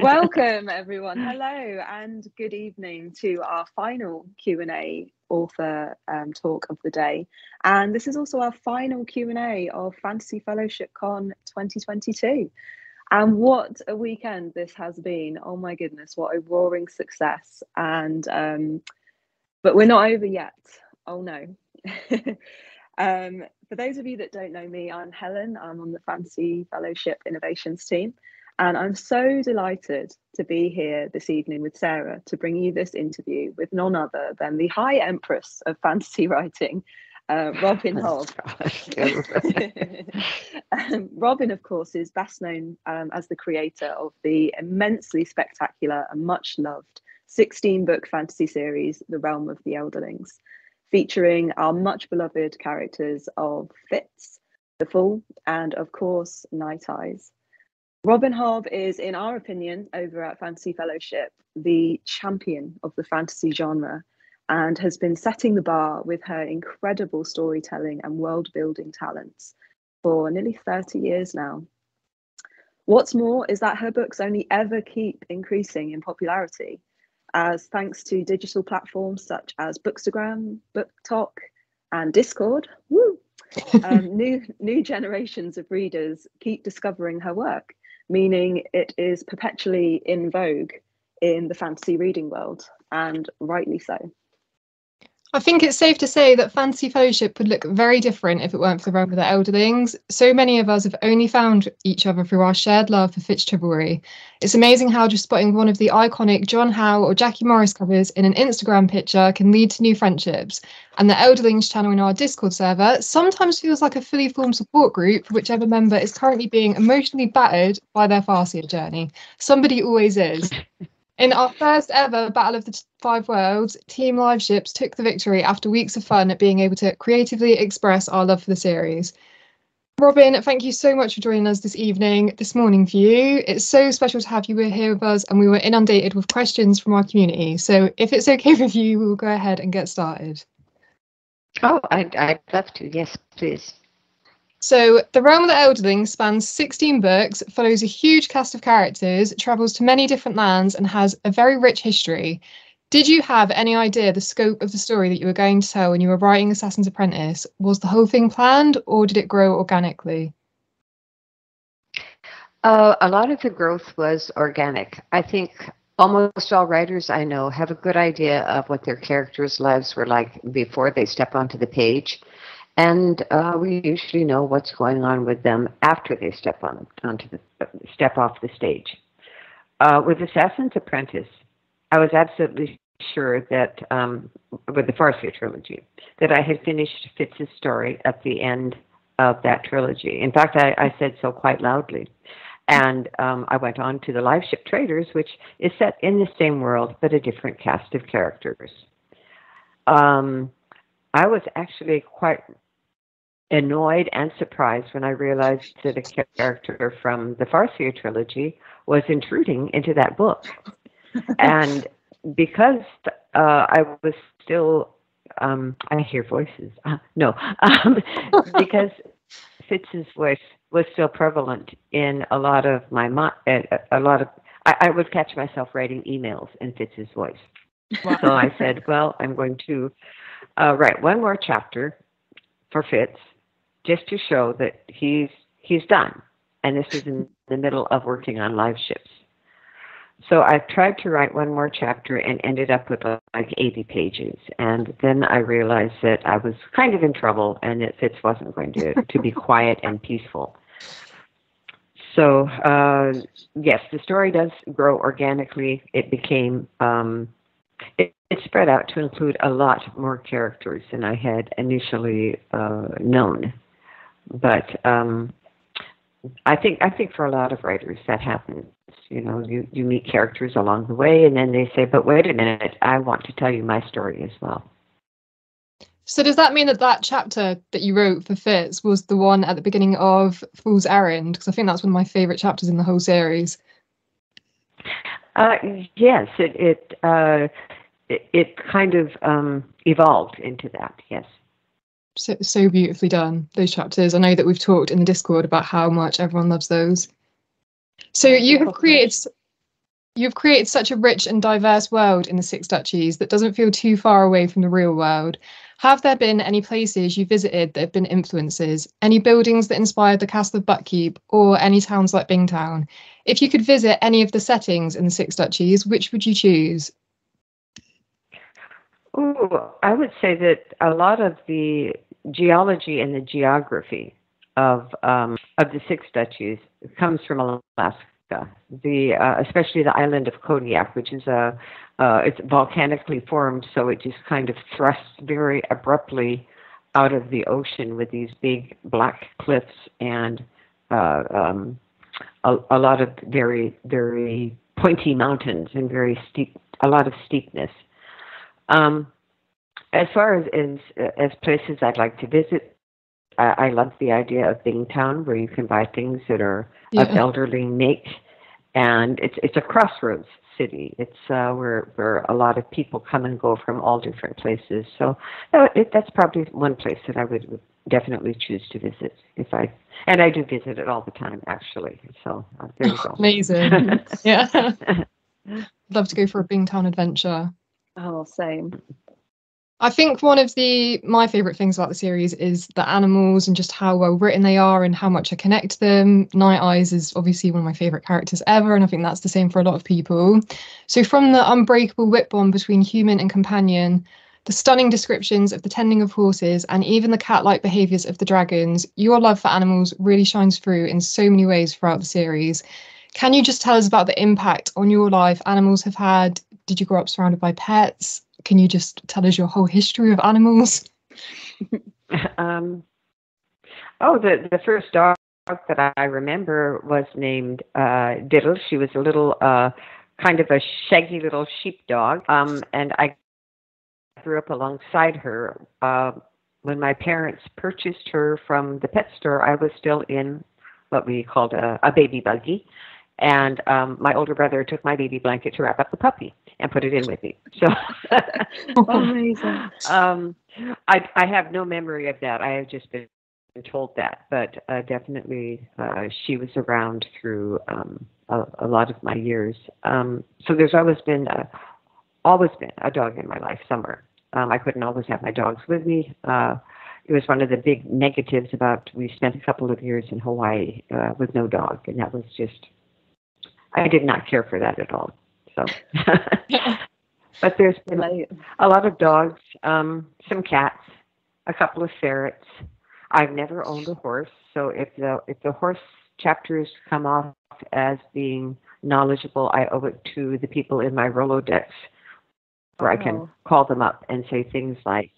Welcome everyone. Hello and good evening to our final Q&A author talk of the day. And this is also our final Q&A of Fantasy Fellowship Con 2022. And what a weekend this has been. Oh my goodness, what a roaring success. And but we're not over yet. Oh no. For those of you that don't know me, I'm Helen. I'm on the Fantasy Fellowship Innovations team. And I'm so delighted to be here this evening with Sarah to bring you this interview with none other than the High Empress of fantasy writing, Robin Hobb. Robin, of course, is best known as the creator of the immensely spectacular and much loved 16-book fantasy series, The Realm of the Elderlings, featuring our much beloved characters of Fitz, the Fool, and of course, Night Eyes. Robin Hobb is, in our opinion, over at Fantasy Fellowship, the champion of the fantasy genre and has been setting the bar with her incredible storytelling and world-building talents for nearly 30 years now. What's more is that her books only ever keep increasing in popularity, as thanks to digital platforms such as Bookstagram, BookTok, and Discord, new generations of readers keep discovering her work, meaning it is perpetually in vogue in the fantasy reading world, and rightly so. I think it's safe to say that Fantasy Fellowship would look very different if it weren't for the Realm of the Elderlings. So many of us have only found each other through our shared love for Fitz chivalry. It's amazing how just spotting one of the iconic John Howe or Jackie Morris covers in an Instagram picture can lead to new friendships. And the Elderlings channel in our Discord server sometimes feels like a fully formed support group for whichever member is currently being emotionally battered by their Farseer journey. Somebody always is. In our first ever Battle of the Five Worlds, Team Live Ships took the victory after weeks of fun at being able to creatively express our love for the series. Robin, thank you so much for joining us this morning for you. It's so special to have you here with us, and we were inundated with questions from our community. So if it's okay with you, we'll go ahead and get started. Oh, I'd love to. Yes, please. So, The Realm of the Elderlings spans 16 books, follows a huge cast of characters, travels to many different lands, and has a very rich history. Did you have any idea the scope of the story that you were going to tell when you were writing Assassin's Apprentice? Was the whole thing planned, or did it grow organically? A lot of the growth was organic. I think almost all writers I know have a good idea of what their characters' lives were like before they step onto the page. And we usually know what's going on with them after they step off the stage. With Assassin's Apprentice, I was absolutely sure that with the Farseer trilogy, that I had finished Fitz's story at the end of that trilogy. In fact, I said so quite loudly. And I went on to the Live Ship Traders, which is set in the same world but a different cast of characters. I was actually quite annoyed and surprised when I realized that a character from the Farseer trilogy was intruding into that book. And because I was still, I hear voices. Because Fitz's voice was still prevalent in a lot of my I would catch myself writing emails in Fitz's voice. Wow. So I said, well, I'm going to write one more chapter for Fitz, just to show that he's done. And this is in the middle of working on Live Ships. So I tried to write one more chapter and ended up with like 80 pages. And then I realized that I was kind of in trouble and that Fitz wasn't going to be quiet and peaceful. So, yes, the story does grow organically. It became, it spread out to include a lot more characters than I had initially known. But I think for a lot of writers that happens. You know, you meet characters along the way, and then they say, but wait a minute, I want to tell you my story as well. So does that mean that chapter that you wrote for Fitz was the one at the beginning of Fool's Errand? Because I think that's one of my favourite chapters in the whole series. Yes, it kind of evolved into that. Yes. So beautifully done, those chapters. I know that we've talked in the Discord about how much everyone loves those. So you've created such a rich and diverse world in the Six Duchies that doesn't feel too far away from the real world. Have there been any places you visited that have been influences? Any buildings that inspired the Castle of Buckkeep, or any towns like Bingtown? If you could visit any of the settings in the Six Duchies, which would you choose? Oh, I would say that a lot of the geology and the geography of the Six Duchies comes from Alaska. Especially the island of Kodiak, which is it's volcanically formed, so it just kind of thrusts very abruptly out of the ocean with these big black cliffs and a lot of very, very pointy mountains and very steep, a lot of steepness. As far as places I'd like to visit, I love the idea of Bingtown, where you can buy things that are of elderling make, and it's a crossroads city. It's where a lot of people come and go from all different places. So that's probably one place that I would definitely choose to visit and I do visit it all the time, actually. So there you go. Amazing. Yeah. Love to go for a Bingtown adventure. Oh, same. I think one of my favourite things about the series is the animals and just how well written they are and how much I connect to them. Night Eyes is obviously one of my favourite characters ever, and I think that's the same for a lot of people. So from the unbreakable whip bond between human and companion, the stunning descriptions of the tending of horses, and even the cat-like behaviours of the dragons, your love for animals really shines through in so many ways throughout the series. Can you just tell us about the impact on your life animals have had? Did you grow up surrounded by pets? Can you just tell us your whole history of animals? The first dog that I remember was named Diddle. She was a little kind of a shaggy little sheepdog, and I grew up alongside her. When my parents purchased her from the pet store, I was still in what we called a baby buggy. And my older brother took my baby blanket to wrap up the puppy and put it in with me. So amazing. I have no memory of that. I have just been told that, but definitely she was around through a lot of my years. So there's always been a dog in my life somewhere. I couldn't always have my dogs with me. It was one of the big negatives about, we spent a couple of years in Hawaii with no dog, and that was just, I did not care for that at all. So, but there's been a lot of dogs, some cats, a couple of ferrets. I've never owned a horse, so if the horse chapters come off as being knowledgeable, I owe it to the people in my Rolodex, where I can call them up and say things like,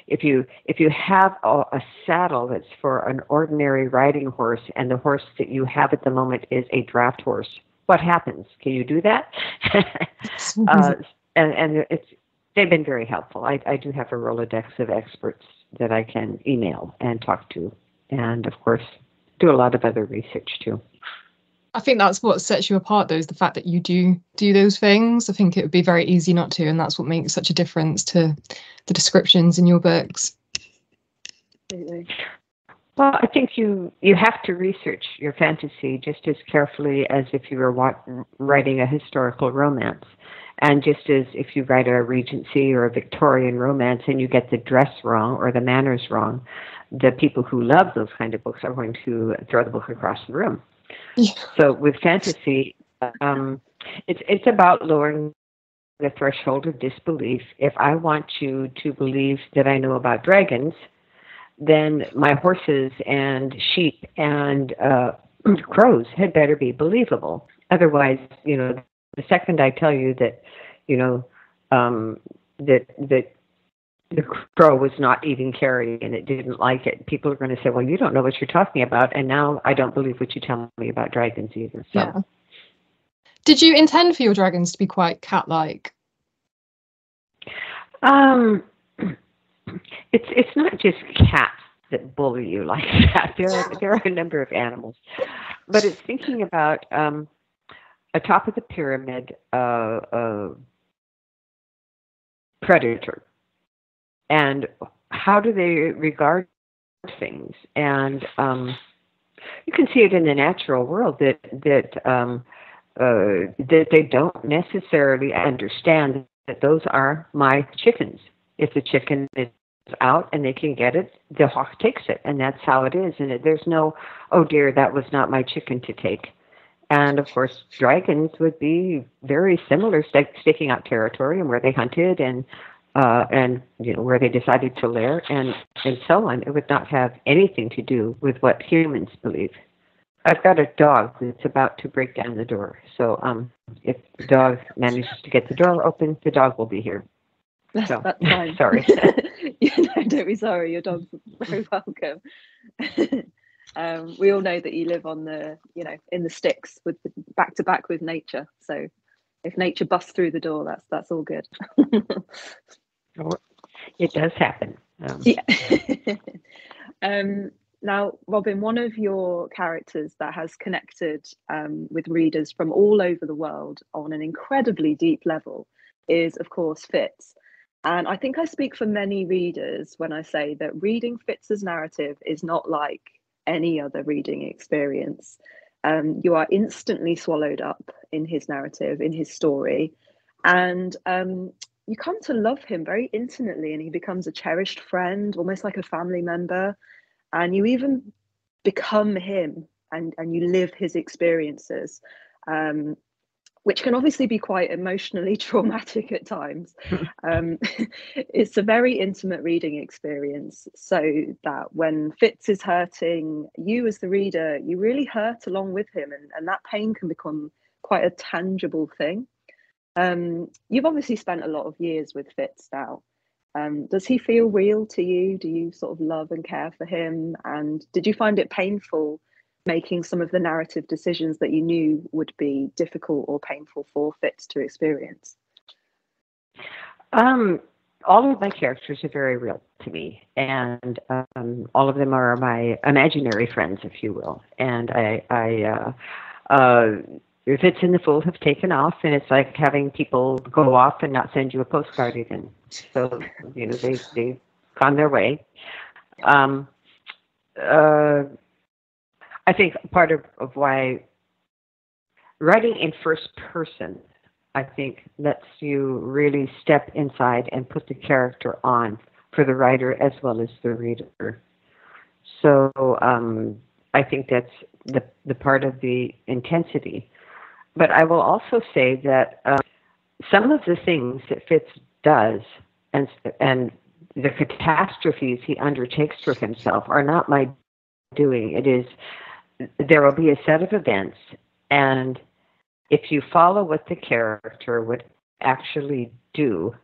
if you have a saddle that's for an ordinary riding horse and the horse that you have at the moment is a draft horse, what happens? Can you do that? And they've been very helpful. I do have a Rolodex of experts that I can email and talk to, and of course do a lot of other research too. I think that's what sets you apart, though, is the fact that you do those things. I think it would be very easy not to, and that's what makes such a difference to the descriptions in your books. Absolutely. Well, I think you have to research your fantasy just as carefully as if you were writing a historical romance. And just as if you write a Regency or a Victorian romance and you get the dress wrong or the manners wrong, the people who love those kind of books are going to throw the book across the room. Yeah. So with fantasy, it's about lowering the threshold of disbelief. If I want you to believe that I know about dragons, then my horses and sheep and crows had better be believable. Otherwise, the second I tell you that, that the crow was not eating carrion and it didn't like it, people are going to say, well, you don't know what you're talking about, and now I don't believe what you tell me about dragons either. So. Yeah. Did you intend for your dragons to be quite cat-like? It's not just cats that bully you like that. There are a number of animals, but it's thinking about a top of the pyramid predator, and how do they regard things? And you can see it in the natural world that they don't necessarily understand that those are my chickens. If the chicken is out and they can get it, the hawk takes it, and that's how it is. And there's no, oh dear, that was not my chicken to take. And of course, dragons would be very similar, staking out territory and where they hunted and where they decided to lair and so on. It would not have anything to do with what humans believe. I've got a dog that's about to break down the door. So if the dog manages to get the door open, the dog will be here. So, that's fine. Sorry. Don't be sorry. Your dog's very welcome. We all know that you live on the, in the sticks with back to back with nature. So if nature busts through the door, that's all good. It does happen. Now, Robin, one of your characters that has connected with readers from all over the world on an incredibly deep level is, of course, Fitz. And I think I speak for many readers when I say that reading Fitz's narrative is not like any other reading experience. You are instantly swallowed up in his narrative, in his story, and you come to love him very intimately, and he becomes a cherished friend, almost like a family member. And you even become him, and you live his experiences, which can obviously be quite emotionally traumatic at times. It's a very intimate reading experience, so that when Fitz is hurting, you as the reader, you really hurt along with him, and that pain can become quite a tangible thing. You've obviously spent a lot of years with Fitz now. Does he feel real to you? Do you sort of love and care for him? And did you find it painful making some of the narrative decisions that you knew would be difficult or painful for Fitz to experience? All of my characters are very real to me, and all of them are my imaginary friends, if you will. And Fitz and the Fool have taken off, and it's like having people go off and not send you a postcard even. So, they've gone their way. I think part of why writing in first person, I think, lets you really step inside and put the character on for the writer as well as the reader. So I think that's the part of the intensity. But I will also say that some of the things that Fitz does and the catastrophes he undertakes for himself are not my doing. It is, there will be a set of events, and if you follow what the character would actually do,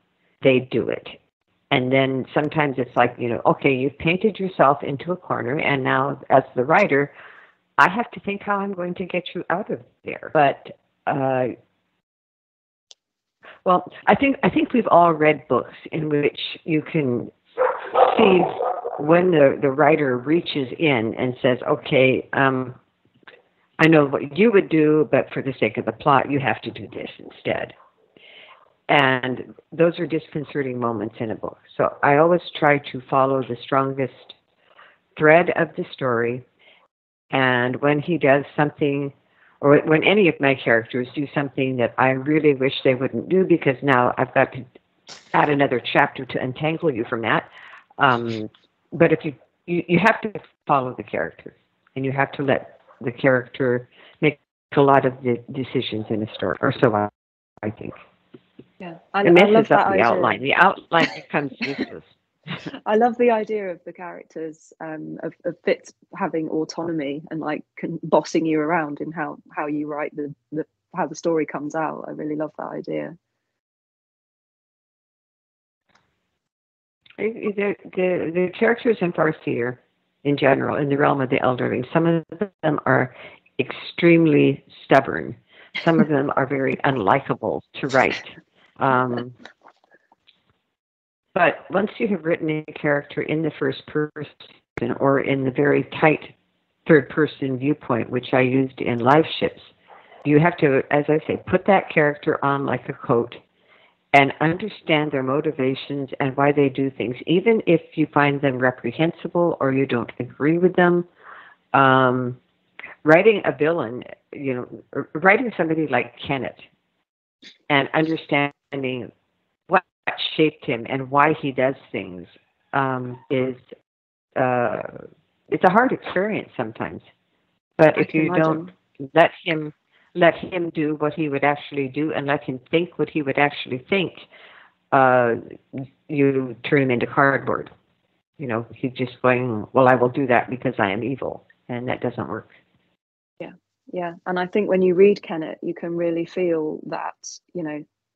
they do it. And then sometimes it's like, okay, you've painted yourself into a corner, and now as the writer, I have to think how I'm going to get you out of there. But well, I think we've all read books in which you can see when the writer reaches in and says, okay, I know what you would do, but for the sake of the plot, you have to do this instead. And those are disconcerting moments in a book. So I always try to follow the strongest thread of the story. And when he does something, or when any of my characters do something that I really wish they wouldn't do, because now I've got to add another chapter to untangle you from that. But if you have to follow the character, and you have to let the character make a lot of the decisions in a story, or so I think. Yeah, it messes up the outline. The outline becomes useless. I love the idea of the characters, of Fitz having autonomy and like bossing you around in how you write how the story comes out. I really love that idea. The characters in Farseer, in general, in the Realm of the Elderlings, some of them are extremely stubborn. Some of them are very unlikable to write. But once you have written a character in the first person or in the very tight third person viewpoint, which I used in Live Ships, you have to, as I say, put that character on like a coat and understand their motivations and why they do things, even if you find them reprehensible or you don't agree with them. Writing a villain, writing somebody like Kenneth and understanding what shaped him and why he does things is it's a hard experience sometimes. But if you don't let him do what he would actually do and let him think what he would actually think, you turn him into cardboard. He's just going, well, I will do that because I am evil, and that doesn't work. Yeah. And I think when you read Kenneth, you can really feel that,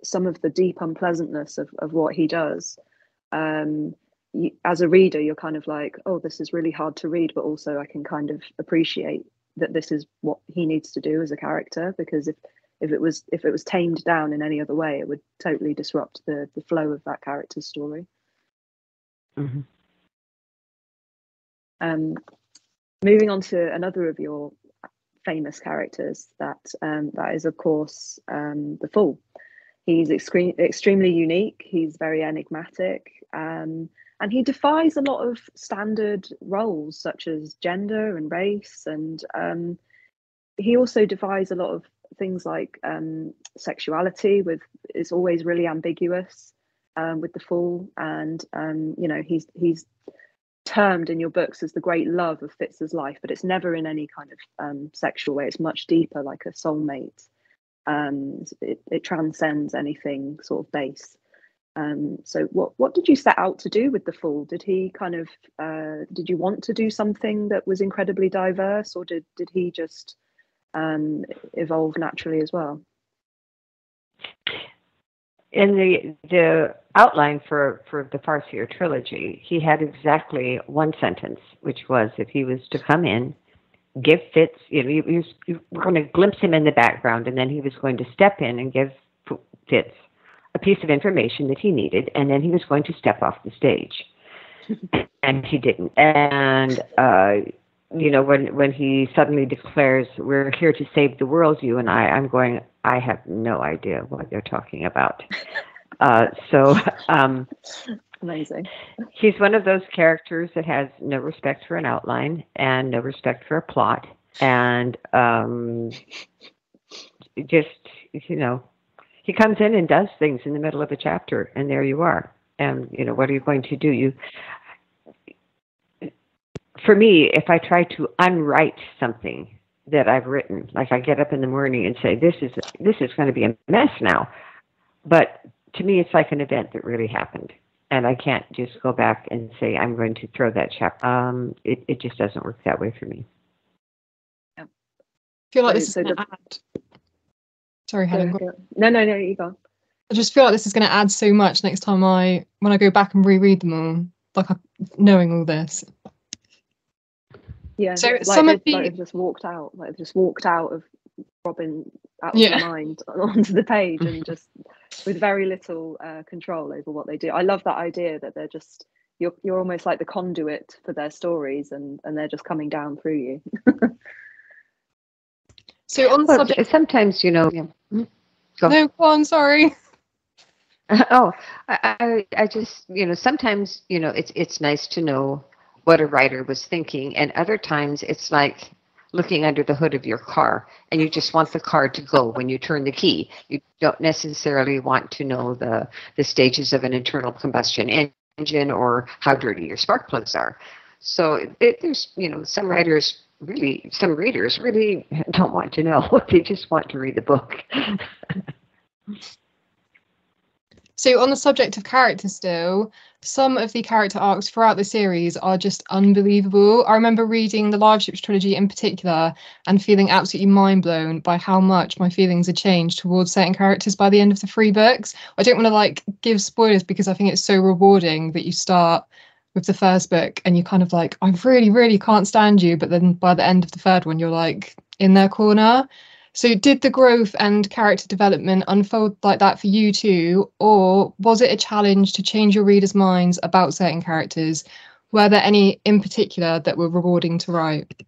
some of the deep unpleasantness of what he does. As a reader, you're kind of like, oh, this is really hard to read, but also I can kind of appreciate that this is what he needs to do as a character, because if it was tamed down in any other way, it would totally disrupt the flow of that character's story. Mm-hmm. Moving on to another of your famous characters, that is of course the Fool. He's extremely unique. He's very enigmatic, and he defies a lot of standard roles such as gender and race, and he also defies a lot of things like sexuality. It's always really ambiguous with the Fool, and he's termed in your books as the great love of Fitz's life, but it's never in any kind of sexual way. It's much deeper, like a soulmate. It transcends anything sort of base. So what did you set out to do with the Fool? Did he did you want to do something that was incredibly diverse, or did he just evolve naturally as well? In the outline for the Farseer trilogy, he had exactly one sentence, which was if he was to come in, give Fitz, you were going to glimpse him in the background, and then he was going to step in and give Fitz a piece of information that he needed, and then he was going to step off the stage. And he didn't. And, when he suddenly declares, we're here to save the world, you and I'm going, I have no idea what they're talking about. Amazing. He's one of those characters that has no respect for an outline and no respect for a plot. And he comes in and does things in the middle of a chapter, and there you are. And, what are you going to do? For me, if I try to unwrite something that I've written, like I get up in the morning and say, this is going to be a mess now. But to me, it's like an event that really happened. And I can't just go back and say, I'm going to throw that chapter. It just doesn't work that way for me. I feel like this is going to add... Sorry, Helen. No, you go. I just feel like this is going to add so much next time when I go back and reread them all, knowing all this. Yeah, so some of they've just walked out of Robin out of the mind onto the page, and just with very little control over what they do. I love that idea that they're just you're almost like the conduit for their stories, and they're just coming down through you. So on the subject, sometimes No, go on. Sorry. I just sometimes it's nice to know what a writer was thinking, and other times it's like looking under the hood of your car, and you just want the car to go when you turn the key. You don't necessarily want to know the stages of an internal combustion engine or how dirty your spark plugs are. So there's some readers really don't want to know. They just want to read the book. So on the subject of characters still, some of the character arcs throughout the series are just unbelievable. I remember reading the Live Ships trilogy in particular and feeling absolutely mind blown by how much my feelings had changed towards certain characters by the end of the 3 books. I don't want to give spoilers because I think it's so rewarding that you start with the first book and you kind of I really, really can't stand you. But then by the end of the 3rd one, you're in their corner. So did the growth and character development unfold like that for you too? Or was it a challenge to change your readers' minds about certain characters? Were there any in particular that were rewarding to write?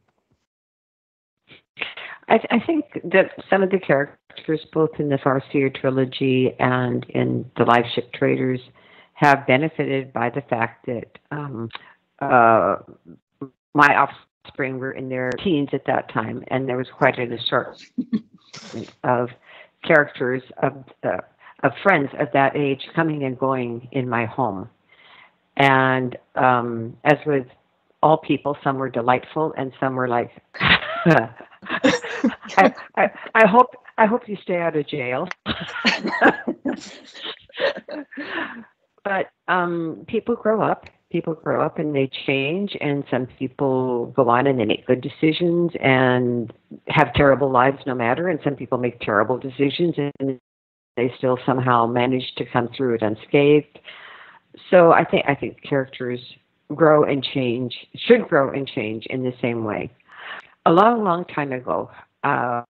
I think that some of the characters, both in the Farseer trilogy and in the Live Ship Traders, have benefited by the fact that my offspring were in their teens at that time, and there was quite an assortment of characters of friends of that age coming and going in my home. And as with all people, some were delightful, and some were like, I hope you stay out of jail. But people grow up. People grow up and they change, and some people go on and they make good decisions and have terrible lives no matter, and some people make terrible decisions and they still somehow manage to come through it unscathed. So I think characters grow and change, should grow and change in the same way. A long time ago, a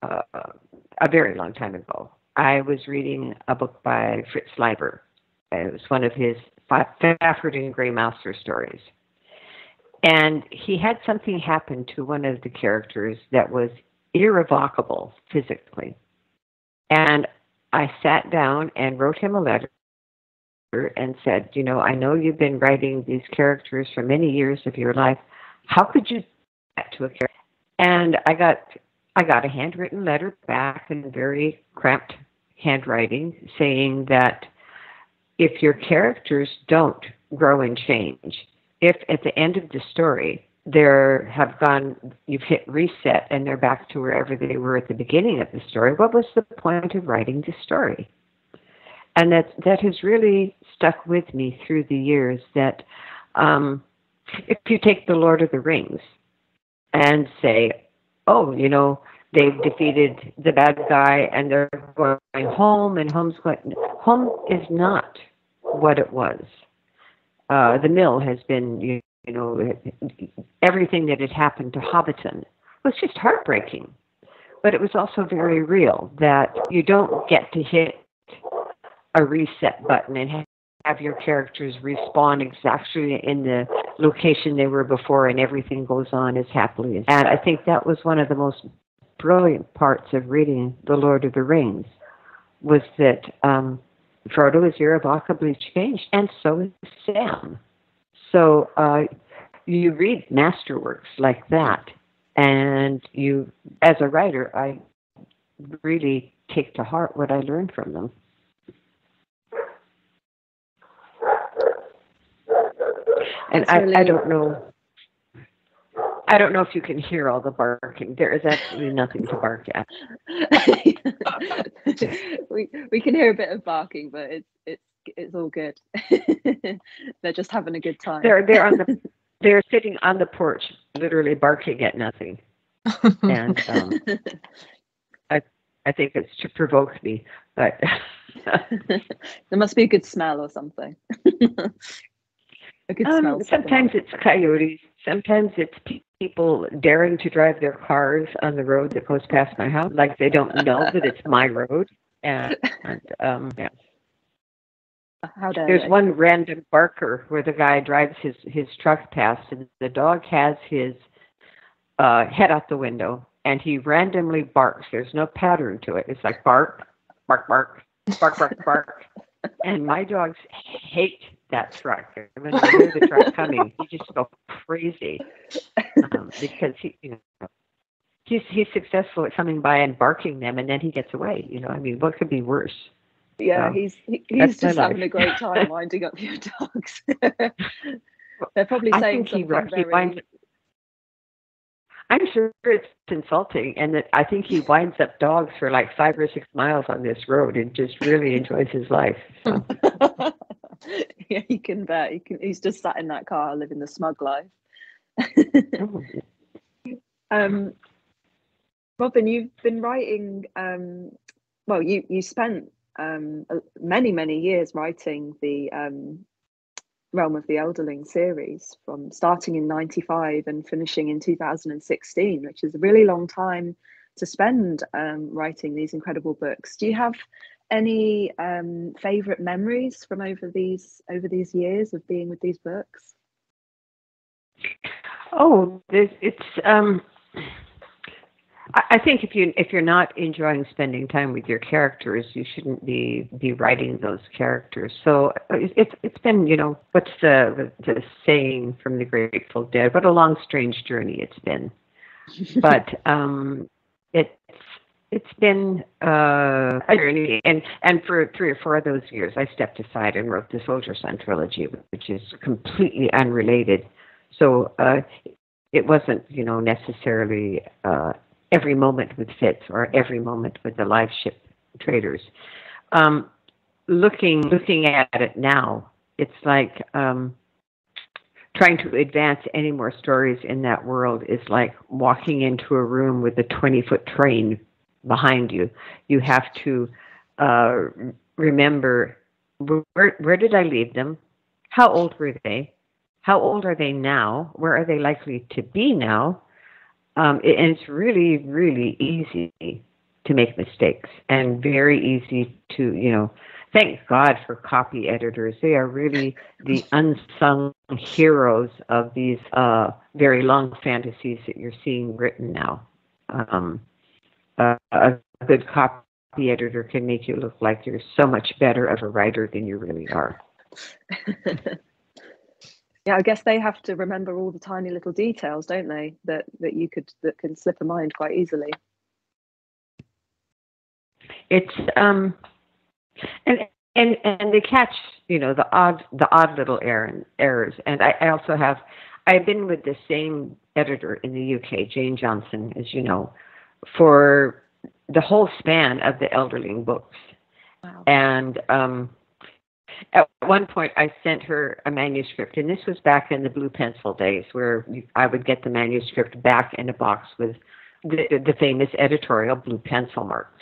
very long time ago, I was reading a book by Fritz Leiber. It was one of his Fafford and Grey Mouser stories. And he had something happen to one of the characters that was irrevocable physically. And I sat down and wrote him a letter and said, you know, I know you've been writing these characters for many years of your life. How could you do that to a character? And I got a handwritten letter back in very cramped handwriting saying that if your characters don't grow and change, if at the end of the story you've hit reset and they're back to wherever they were at the beginning of the story, what was the point of writing the story? And that has really stuck with me through the years, that if you take The Lord of the Rings and say, oh, you know, they've defeated the bad guy and they're going home, and home is not what it was. The mill has been, you know, everything that had happened to Hobbiton was just heartbreaking. But it was also very real, that you don't get to hit a reset button and have your characters respawn exactly in the location they were before and everything goes on as happily as. And I think that was one of the most brilliant parts of reading The Lord of the Rings, was that Frodo is irrevocably changed, and so is Sam. So you read masterworks like that, and you, as a writer, I really take to heart what I learned from them. And I don't know. I don't know if you can hear all the barking. There is absolutely nothing to bark at. we can hear a bit of barking, but it's all good. They're just having a good time. They're sitting on the porch, literally barking at nothing, and I think it's to provoke me. But there must be a good smell or something. A good smell. Sometimes it's coyotes. Sometimes it's people daring to drive their cars on the road that goes past my house, like they don't know that it's my road. And yeah. There's one random barker where the guy drives his truck past, and the dog has his head out the window, and he randomly barks. There's no pattern to it. It's like bark, bark, bark, bark, bark, bark. And my dogs hate that truck. When they hear the truck coming, he just go crazy because he's successful at coming by and barking them, and then he gets away. You know, I mean, what could be worse? Yeah, he's just having a great time winding up your dogs. They're probably saying something very. I'm sure it's insulting, and that I think he winds up dogs for like 5 or 6 miles on this road and just really enjoys his life. So. Yeah, you can bet. He's just sat in that car living the smug life. Robin, you've been writing. Well, you spent many years writing the Realm of the Elderlings series, from starting in 95 and finishing in 2016, which is a really long time to spend writing these incredible books. Do you have any favorite memories from over these years of being with these books? Oh, it's I think if you're not enjoying spending time with your characters, you shouldn't be writing those characters. So it's been, you know, what's the saying from the Grateful Dead? What a long, strange journey it's been. But it's been a journey, and for 3 or 4 of those years, I stepped aside and wrote the Soldier Son trilogy, which is completely unrelated. So it wasn't, you know, necessarily every moment with Fitz or every moment with the live ship traders. Looking at it now, it's like trying to advance any more stories in that world is like walking into a room with a 20-foot train behind you. You have to remember, where did I leave them? How old were they? How old are they now? Where are they likely to be now? And it's really, really easy to make mistakes and very easy to, you know, thank God for copy editors. They are really the unsung heroes of these very long fantasies that you're seeing written now. A good copy editor can make you look like you're so much better of a writer than you really are. Yeah, I guess they have to remember all the tiny little details, don't they? That can slip a mind quite easily. It's and they catch, you know, the odd little errors. And I've been with the same editor in the UK, Jane Johnson, as you know, for the whole span of the Elderling books. Wow. And at one point, I sent her a manuscript, and this was back in the blue pencil days, where I would get the manuscript back in a box with the famous editorial blue pencil marks.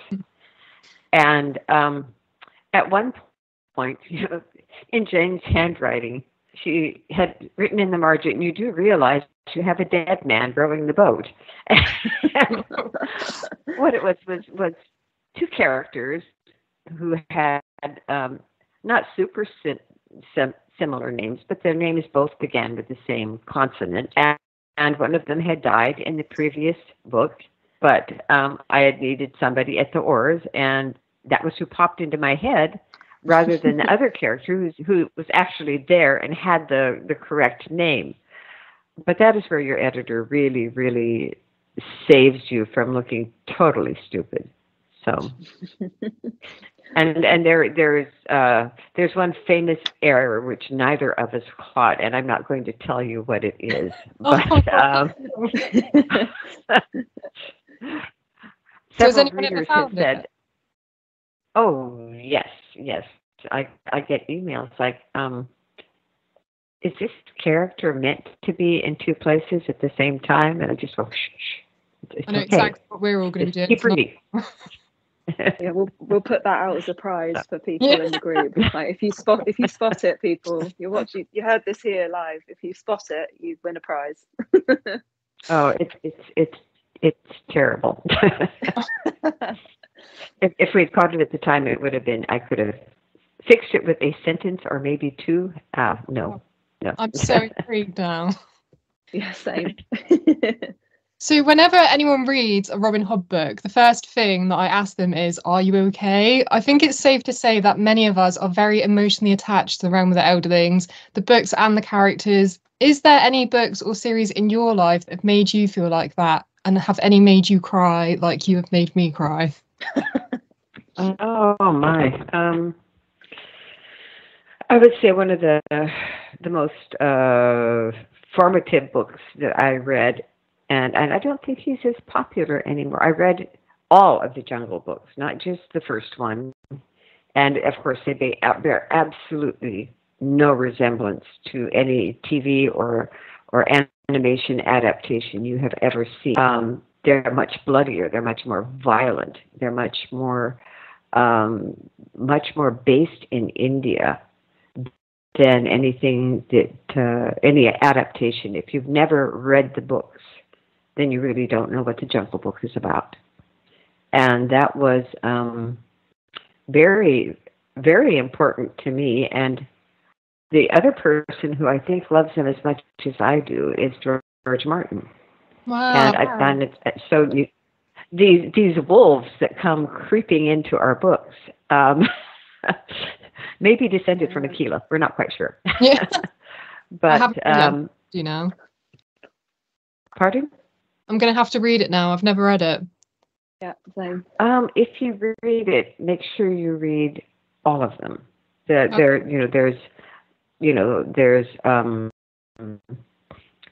And at one point, you know, in Jane's handwriting, she had written in the margin, "You do realize you have a dead man rowing the boat." What it was 2 characters who had not super similar names, but their names both began with the same consonant, and one of them had died in the previous book, but I had needed somebody at the oars, and that was who popped into my head, rather than the other character who was actually there and had the correct name. But that is where your editor really, really saves you from looking totally stupid. So, and there's one famous error which neither of us caught, and I'm not going to tell you what it is. But several readers have said, "Oh yes. I get emails like, is this character meant to be in 2 places at the same time?" And I just go, shh. I know exactly what we're all going to be doing. Keep reading. Yeah, we'll put that out as a prize for people in the group. Like if you spot it, people, you heard this here live. If you spot it, you win a prize. Oh, it's terrible. If we'd caught it at the time, it would have been, I could have fixed it with a sentence or maybe 2. No. I'm so intrigued now. Yeah, same. So whenever anyone reads a Robin Hobb book, the first thing that I ask them is, "Are you okay?" I think it's safe to say that many of us are very emotionally attached to the Realm of the Elderlings, the books and the characters. Is there any books or series in your life that have made you feel like that? And have any made you cry like you have made me cry? Oh my. I would say one of the most formative books that I read, and I don't think he's as popular anymore. I read all of the Jungle books, not just the first one. And of course, they bear absolutely no resemblance to any TV or animation adaptation you have ever seen. They're much bloodier. They're much more violent. They're much more based in India than anything that any adaptation. If you've never read the books, then you really don't know what the Jungle Book is about. And that was very, very important to me. And the other person who I think loves him as much as I do is George Martin. Wow. And I find it so these wolves that come creeping into our books. Maybe descended from Aquila. We're not quite sure. Yeah. But do you know? Pardon? I'm going to have to read it now. I've never read it. Yeah, same. If you read it, make sure you read all of them. There's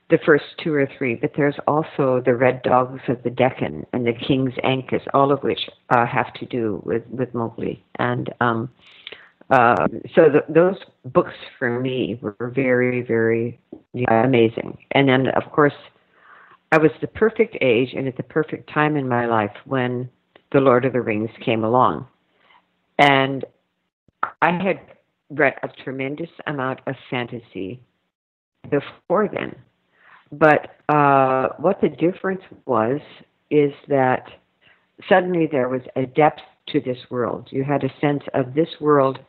the first 2 or 3, but there's also the Red Dogs of the Deccan and the King's Ankus, all of which have to do with Mowgli. And so those books for me were very, very amazing. And then, of course, I was the perfect age and at the perfect time in my life when The Lord of the Rings came along. And I had read a tremendous amount of fantasy before then. But what the difference was is that suddenly there was a depth to this world. You had a sense of this world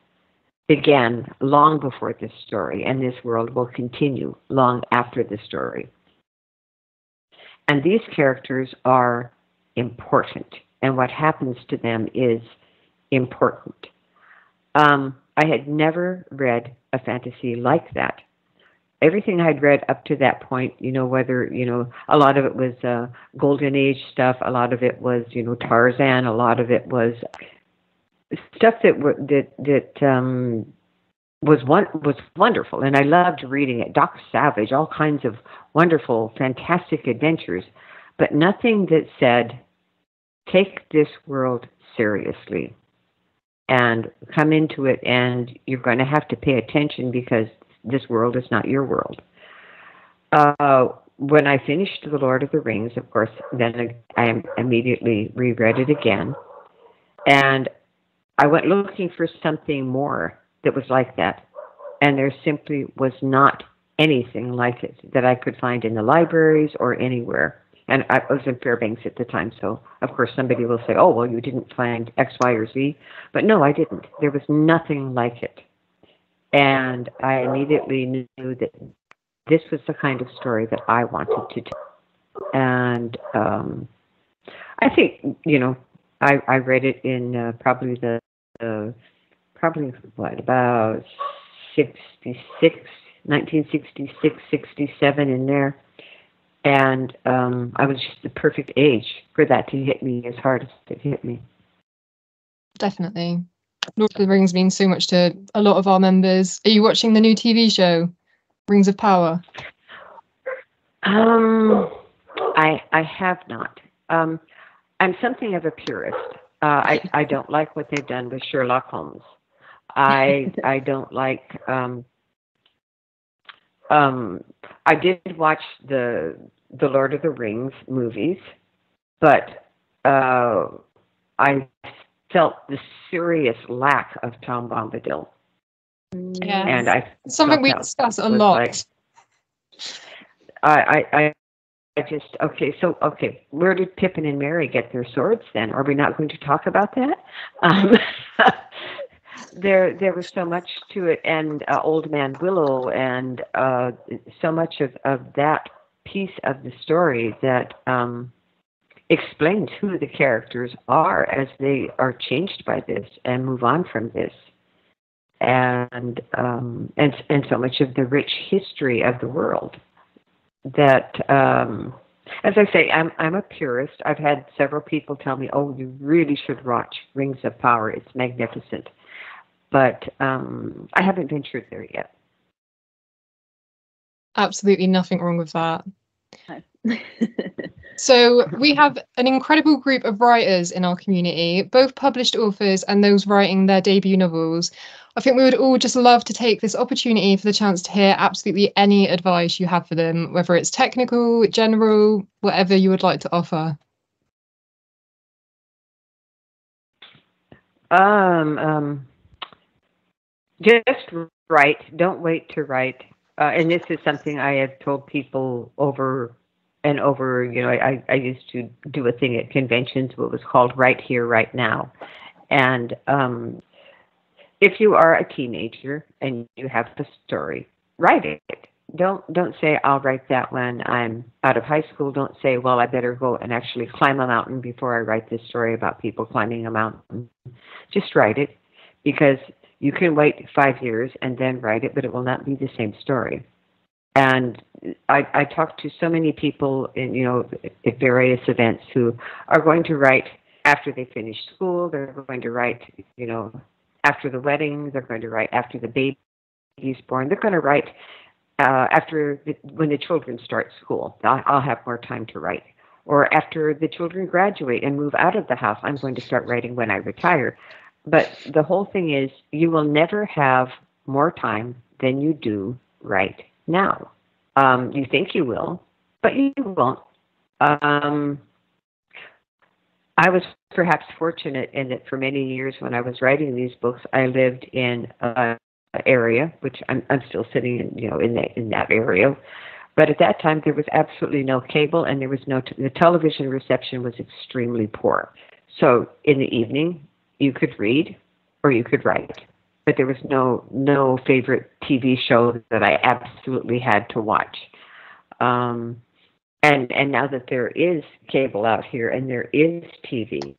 began long before this story, and this world will continue long after the story. And these characters are important, and what happens to them is important. I had never read a fantasy like that. Everything I'd read up to that point, whether, a lot of it was Golden Age stuff, a lot of it was, Tarzan, a lot of it was stuff that was wonderful, and I loved reading it. Doc Savage, all kinds of wonderful, fantastic adventures, but nothing that said, take this world seriously and come into it, and you're going to have to pay attention because this world is not your world. When I finished The Lord of the Rings, of course, then I immediately reread it again, and I went looking for something more that was like that, and there simply was not anything like it that I could find in the libraries or anywhere. And I was in Fairbanks at the time, so of course somebody will say, oh, well, you didn't find X, Y, or Z. But no, I didn't. There was nothing like it. And I immediately knew that this was the kind of story that I wanted to tell. And I think, I read it in probably about 1966, 67 in there. And I was just the perfect age for that to hit me as hard as it hit me. Definitely. Lord of the Rings means so much to a lot of our members. Are you watching the new TV show, Rings of Power? I have not. I'm something of a purist. I don't like what they've done with Sherlock Holmes. I don't like. I did watch the Lord of the Rings movies, but I felt the serious lack of Tom Bombadil. Yeah, and something we discuss a lot. Like, I just okay. Where did Pippin and Merry get their swords then? Are we not going to talk about that? There was so much to it, and Old Man Willow, and so much of that piece of the story that explains who the characters are as they are changed by this and move on from this, and so much of the rich history of the world that. As I say, I'm a purist. I've had several people tell me, "Oh, you really should watch Rings of Power. It's magnificent." But I haven't ventured there yet. Absolutely nothing wrong with that. So we have an incredible group of writers in our community, both published authors and those writing their debut novels. I think we would all just love to take this opportunity for the chance to hear absolutely any advice you have for them, whether it's technical, general, whatever you would like to offer. Just write. Don't wait to write. And this is something I have told people over and over. I used to do a thing at conventions, what was called Right Here, Right Now. And if you are a teenager and you have a story, write it. don't say I'll write that when I'm out of high school. Don't say, well, I better go and actually climb a mountain before I write this story about people climbing a mountain. Just write it, because you can wait 5 years and then write it, but it will not be the same story. And I talk to so many people in, at various events who are going to write after they finish school. They're going to write, after the wedding. They're going to write after the baby's born. They're going to write when the children start school. I'll have more time to write. Or after the children graduate and move out of the house, I'm going to start writing when I retire. But the whole thing is, you will never have more time than you do right now. You think you will, but you won't. I was perhaps fortunate in that for many years when I was writing these books, I lived in an area, which I'm still sitting in that area. But at that time, there was absolutely no cable, and there was the television reception was extremely poor. So in the evening, you could read or you could write. But there was no favorite TV show that I absolutely had to watch. And now that there is cable out here and there is TV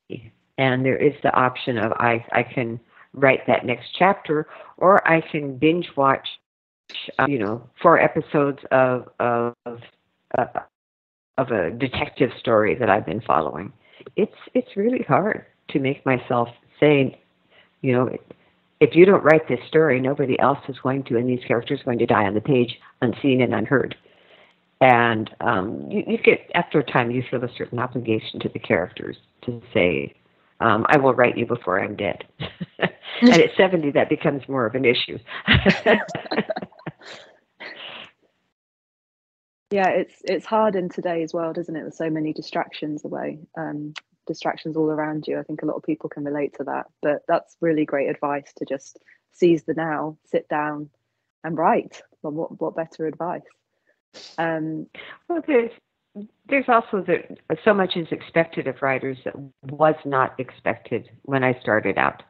and there is the option of I can write that next chapter, or I can binge watch 4 episodes of a detective story that I've been following. It's really hard to make myself say, if you don't write this story, nobody else is going to, and these characters are going to die on the page, unseen and unheard. And you get, after a time, you feel a certain obligation to the characters to say, I will write you before I'm dead. And at 70, that becomes more of an issue. Yeah, it's hard in today's world, isn't it? There's so many distractions distractions all around you. I think a lot of people can relate to that, but that's really great advice, to just seize the now, sit down and write. Well, what better advice? Well, there's also so much is expected of writers that was not expected when I started out.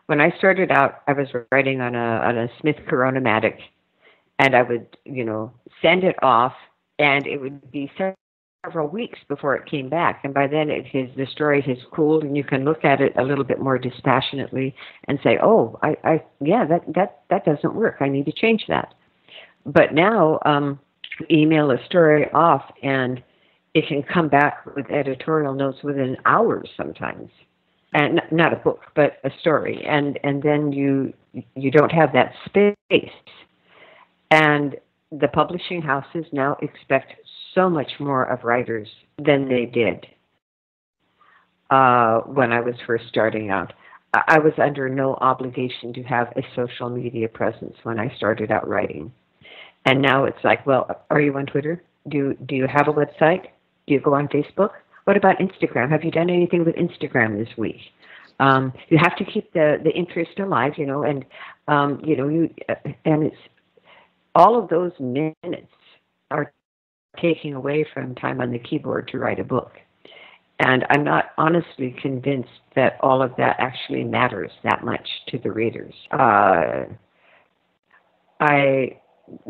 When I started out, I was writing on a Smith Coronomatic, and I would, send it off, and it would be several weeks before it came back. And by then, the story has cooled, and you can look at it a little bit more dispassionately and say, "Oh, that doesn't work. I need to change that." But now, email a story off, and it can come back with editorial notes within hours sometimes. And not a book, but a story. And then you don't have that space. And the publishing houses now expect so much more of writers than they did when I was first starting out. I was under no obligation to have a social media presence when I started out writing. And now it's like, well, are you on Twitter? Do you have a website? Do you go on Facebook? What about Instagram? Have you done anything with Instagram this week? You have to keep the interest alive, and and it's all of those minutes are taking away from time on the keyboard to write a book. And I'm not honestly convinced that all of that actually matters that much to the readers.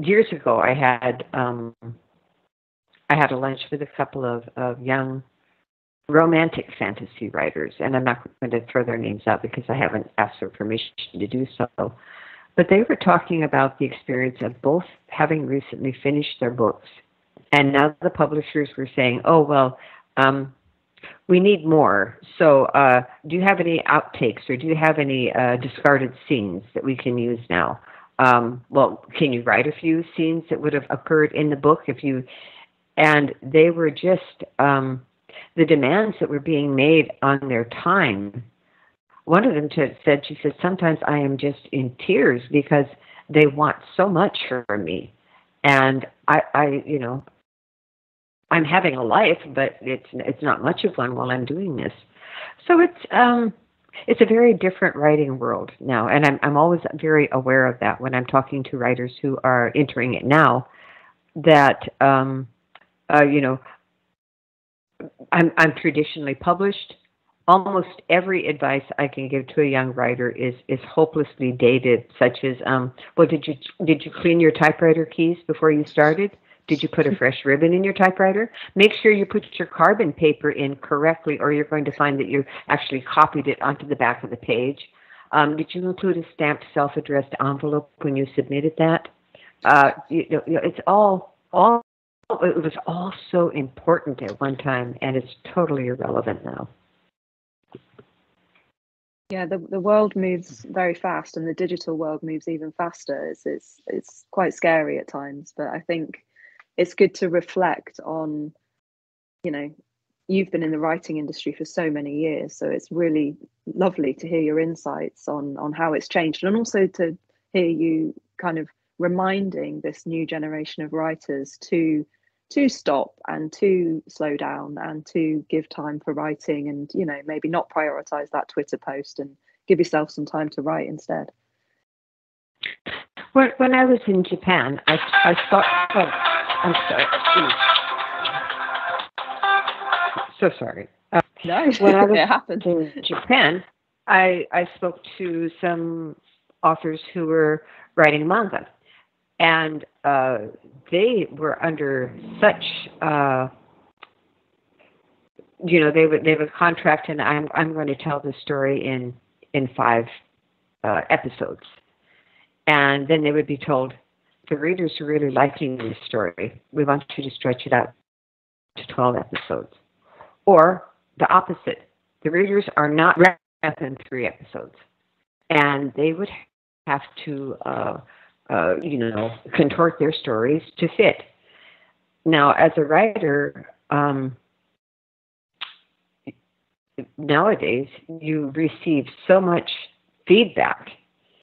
Years ago, I had a lunch with a couple of young romantic fantasy writers, and I'm not going to throw their names out because I haven't asked for permission to do so. But they were talking about the experience of both having recently finished their books, and now the publishers were saying, "Oh, well, we need more. So do you have any outtakes, or do you have any discarded scenes that we can use now? Well, can you write a few scenes that would have occurred in the book if you..." And they were just, the demands that were being made on their time. One of them said, she said, "Sometimes I am just in tears because they want so much from me. And I'm having a life, but it's not much of one while I'm doing this." So it's a very different writing world now, and I'm always very aware of that when I'm talking to writers who are entering it now. That I'm traditionally published. almost every advice I can give to a young writer is hopelessly dated, such as, well, did you clean your typewriter keys before you started? Did you put a fresh ribbon in your typewriter? Make sure you put your carbon paper in correctly, or you're going to find that you actually copied it onto the back of the page. Did you include a stamped self-addressed envelope when you submitted that? It's all it was all so important at one time, and it's totally irrelevant now. Yeah, the world moves very fast, and the digital world moves even faster. It's quite scary at times, but I think it's good to reflect on, you've been in the writing industry for so many years, so it's really lovely to hear your insights on how it's changed, and also to hear you kind of reminding this new generation of writers to stop and to slow down and to give time for writing, and maybe not prioritize that Twitter post and give yourself some time to write instead. When I was in Japan, I thought, I'm sorry. So sorry. No, when I was it happened. in Japan, I spoke to some authors who were writing manga, and they were under such, they have a contract, and I'm going to tell the story in 5 episodes, and then they would be told, the readers are really liking this story. We want you to stretch it out to 12 episodes. Or the opposite. The readers are not wrapped up in 3 episodes. And they would have to, contort their stories to fit. Now, as a writer, nowadays, you receive so much feedback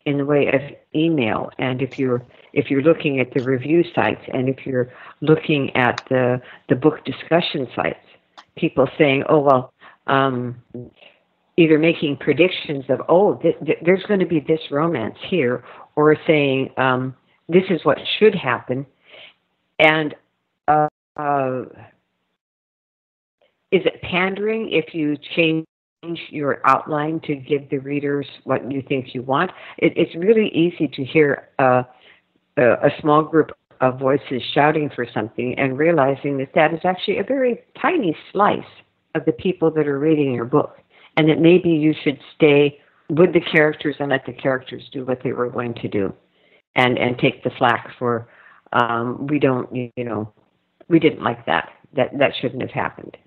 in the way of email, and if you're looking at the review sites, and if you're looking at the book discussion sites, people saying, oh, well, either making predictions of, there's going to be this romance here, or saying, this is what should happen. And is it pandering if you change your outline to give the readers what you think you want? It's really easy to hear a small group of voices shouting for something and realizing that is actually a very tiny slice of the people that are reading your book, and that maybe you should stay with the characters and let the characters do what they were going to do, and take the flack for we didn't like that shouldn't have happened.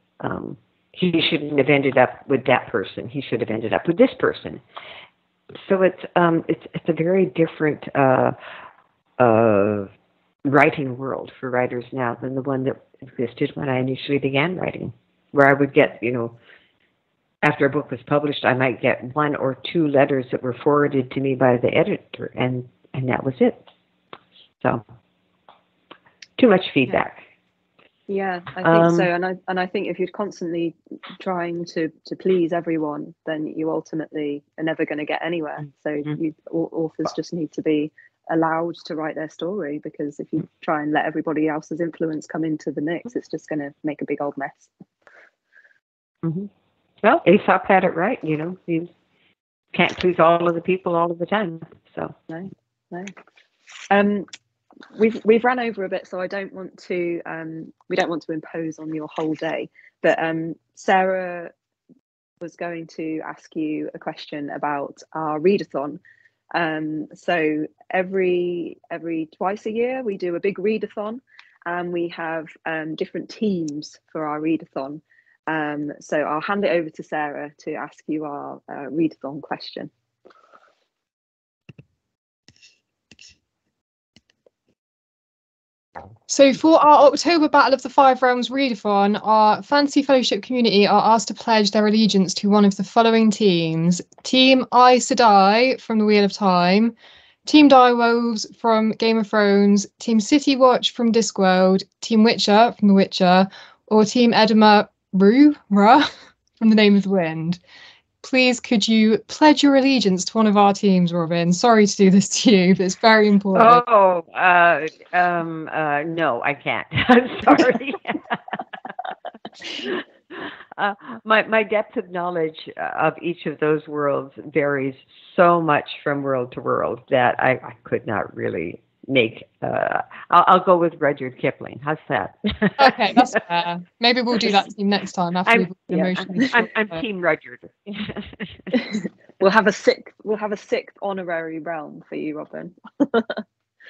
He shouldn't have ended up with that person. He should have ended up with this person. So it's a very different writing world for writers now than the one that existed when I initially began writing, where I would get, after a book was published, I might get 1 or 2 letters that were forwarded to me by the editor, and that was it. So too much feedback. Yeah, I think so, and I think if you're constantly trying to please everyone, then you ultimately are never going to get anywhere. So authors just need to be allowed to write their story, because if you try and let everybody else's influence come into the mix, it's just going to make a big old mess. Mm-hmm. Well, Aesop had it right, you can't please all of the people all of the time. So no. We've run over a bit, so I don't want to. We don't want to impose on your whole day. But Sarah was going to ask you a question about our readathon. So every twice a year we do a big readathon, and we have different teams for our readathon. So I'll hand it over to Sarah to ask you our readathon question. So for our October Battle of the Five Realms readathon, our Fantasy Fellowship community are asked to pledge their allegiance to one of the following teams: Team Aes Sedai from the Wheel of Time, Team Direwolves from Game of Thrones, Team City Watch from Discworld, Team Witcher from The Witcher, or Team Edema Ra from The Name of the Wind. Please, could you pledge your allegiance to one of our teams, Robin? Sorry to do this to you, but it's very important. No, I can't. I'm sorry. my depth of knowledge of each of those worlds varies so much from world to world that I could not really make. I'll go with Rudyard Kipling. How's that? Okay, that's fair. Maybe we'll do that team next time after we've emotionally. I'm Team Rudyard. We'll have a sixth honorary realm for you, Robin.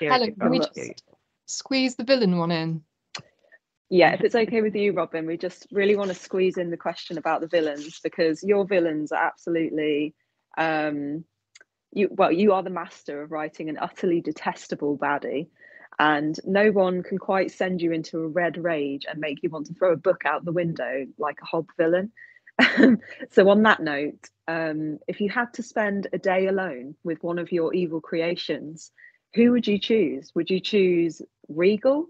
Helen, can we just squeeze the villain one in? Yeah, if it's okay with you, Robin, we just really want to squeeze in the question about the villains, because your villains are absolutely you are the master of writing an utterly detestable baddie, and no one can quite send you into a red rage and make you want to throw a book out the window like a Hobb villain. So on that note, if you had to spend a day alone with one of your evil creations, who would you choose? Would you choose Regal,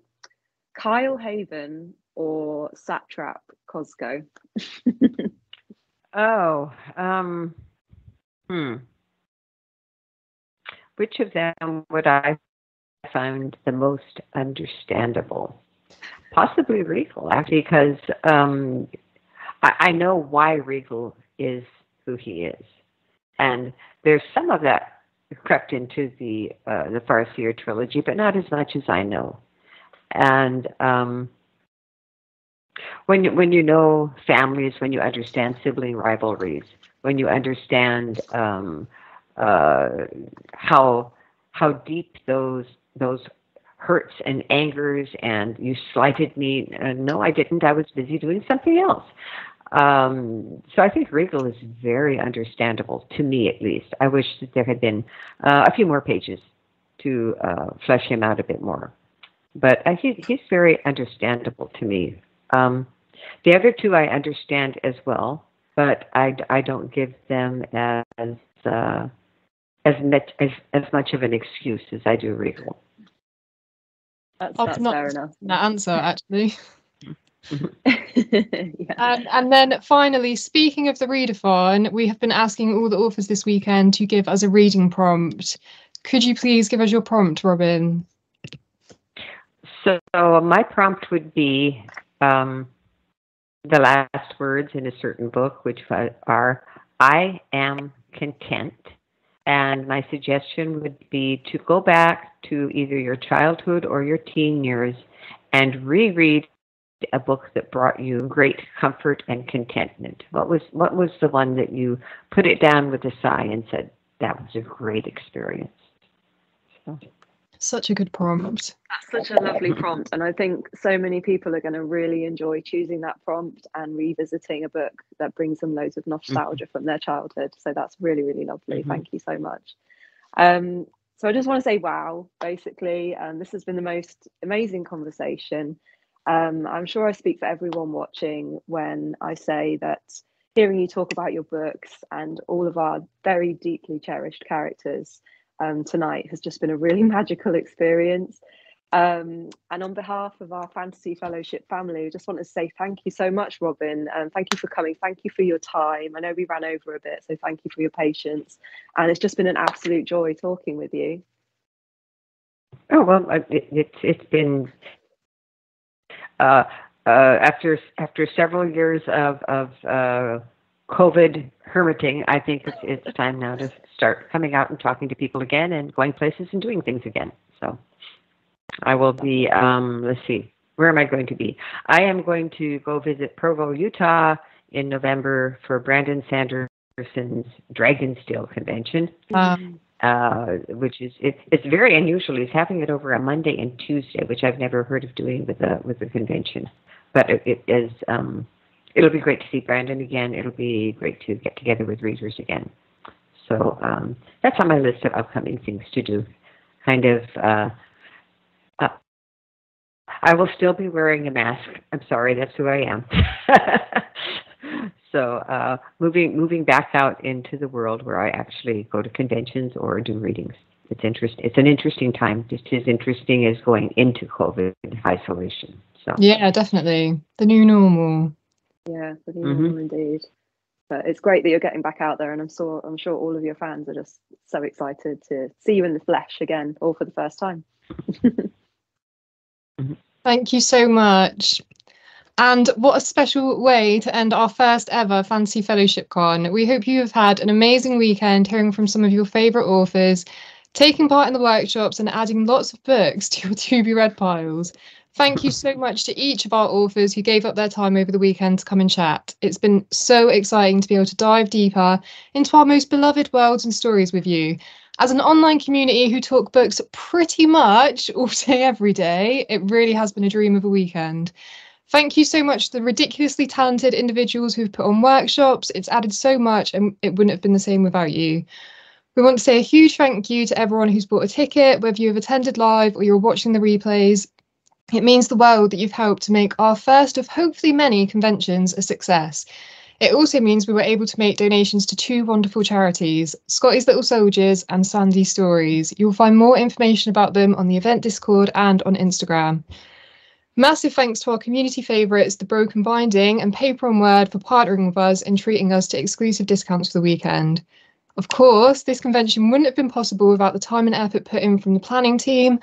Kyle Haven, or Satrap Cosgo? Which of them would I find the most understandable? Possibly Regal, actually, because I know why Regal is who he is, and there's some of that crept into the Farseer trilogy, but not as much as I know. And when you know families, when you understand sibling rivalries, when you understand how deep those hurts and angers, and you slighted me. No, I didn't. I was busy doing something else. So I think Regal is very understandable, to me at least. I wish that there had been a few more pages to flesh him out a bit more. But he's very understandable to me. The other two I understand as well, but I don't give them as much of an excuse as I do Regal. That's fair enough. That answer, actually. Yeah. And then finally, speaking of the readathon, we have been asking all the authors this weekend to give us a reading prompt. Could you please give us your prompt, Robin? So my prompt would be the last words in a certain book, which are, I am content. And my suggestion would be to go back to either your childhood or your teen years and reread a book that brought you great comfort and contentment. What was the one that you put it down with a sigh and said, that was a great experience? Such a good prompt. That's such a lovely prompt, and I think so many people are going to really enjoy choosing that prompt and revisiting a book that brings them loads of nostalgia from their childhood. So that's really, really lovely. Thank you so much. So I just want to say wow, basically. This has been the most amazing conversation. I'm sure I speak for everyone watching when I say that hearing you talk about your books and all of our very deeply cherished characters tonight has just been a really magical experience. And on behalf of our Fantasy Fellowship family, I just want to say thank you so much, Robin. Thank you for coming. Thank you for your time. I know we ran over a bit, so thank you for your patience. And it's just been an absolute joy talking with you. Oh, well, it's been after several years of COVID hermiting, I think it's time now to start coming out and talking to people again and going places and doing things again. So I will be, let's see, where am I going to be? I am going to go visit Provo, Utah in November for Brandon Sanderson's Dragonsteel convention, which is, it's very unusual. He's having it over a Monday and Tuesday, which I've never heard of doing with a convention. But it is, it'll be great to see Brandon again. It'll be great to get together with readers again. So that's on my list of upcoming things to do. Kind of, I will still be wearing a mask. I'm sorry, that's who I am. So moving back out into the world where I actually go to conventions or do readings. It's interesting. It's an interesting time, just as interesting as going into COVID isolation. So yeah, definitely the new normal. Yeah, the new normal indeed. But it's great that you're getting back out there, and I'm sure all of your fans are just so excited to see you in the flesh again, or for the first time. Thank you so much. And what a special way to end our first ever Fantasy Fellowship Con. We hope you have had an amazing weekend hearing from some of your favourite authors, taking part in the workshops and adding lots of books to your to-be-read piles. Thank you so much to each of our authors who gave up their time over the weekend to come and chat. It's been so exciting to be able to dive deeper into our most beloved worlds and stories with you. As an online community who talk books pretty much all day, every day, it really has been a dream of a weekend. Thank you so much to the ridiculously talented individuals who've put on workshops. It's added so much and it wouldn't have been the same without you. We want to say a huge thank you to everyone who's bought a ticket, whether you've attended live or you're watching the replays. It means the world that you've helped to make our first of hopefully many conventions a success. It also means we were able to make donations to 2 wonderful charities, Scotty's Little Soldiers and Sandy Stories. You'll find more information about them on the event Discord and on Instagram. Massive thanks to our community favourites, The Broken Binding and Paper and Word, for partnering with us and treating us to exclusive discounts for the weekend. Of course, this convention wouldn't have been possible without the time and effort put in from the planning team.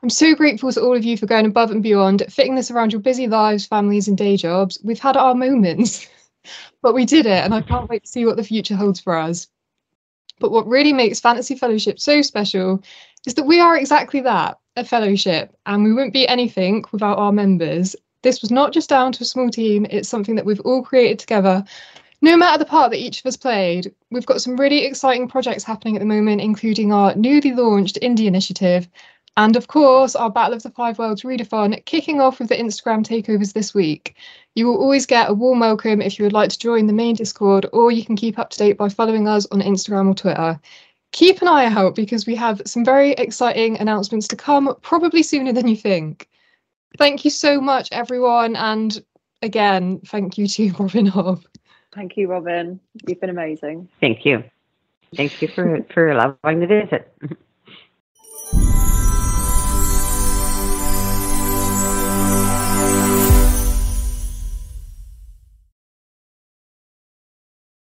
I'm so grateful to all of you for going above and beyond, fitting this around your busy lives, families and day jobs. We've had our moments, but we did it, and I can't wait to see what the future holds for us. But what really makes Fantasy Fellowship so special is that we are exactly that, a fellowship, and we wouldn't be anything without our members. This was not just down to a small team, it's something that we've all created together, no matter the part that each of us played. We've got some really exciting projects happening at the moment, including our newly launched indie initiative, and of course, our Battle of the Five Worlds readathon, kicking off with the Instagram takeovers this week. You will always get a warm welcome if you would like to join the main Discord, or you can keep up to date by following us on Instagram or Twitter. Keep an eye out because we have some very exciting announcements to come, probably sooner than you think. Thank you so much, everyone. And again, thank you to Robin Hobb. Thank you, Robin. You've been amazing. Thank you. Thank you for allowing the visit.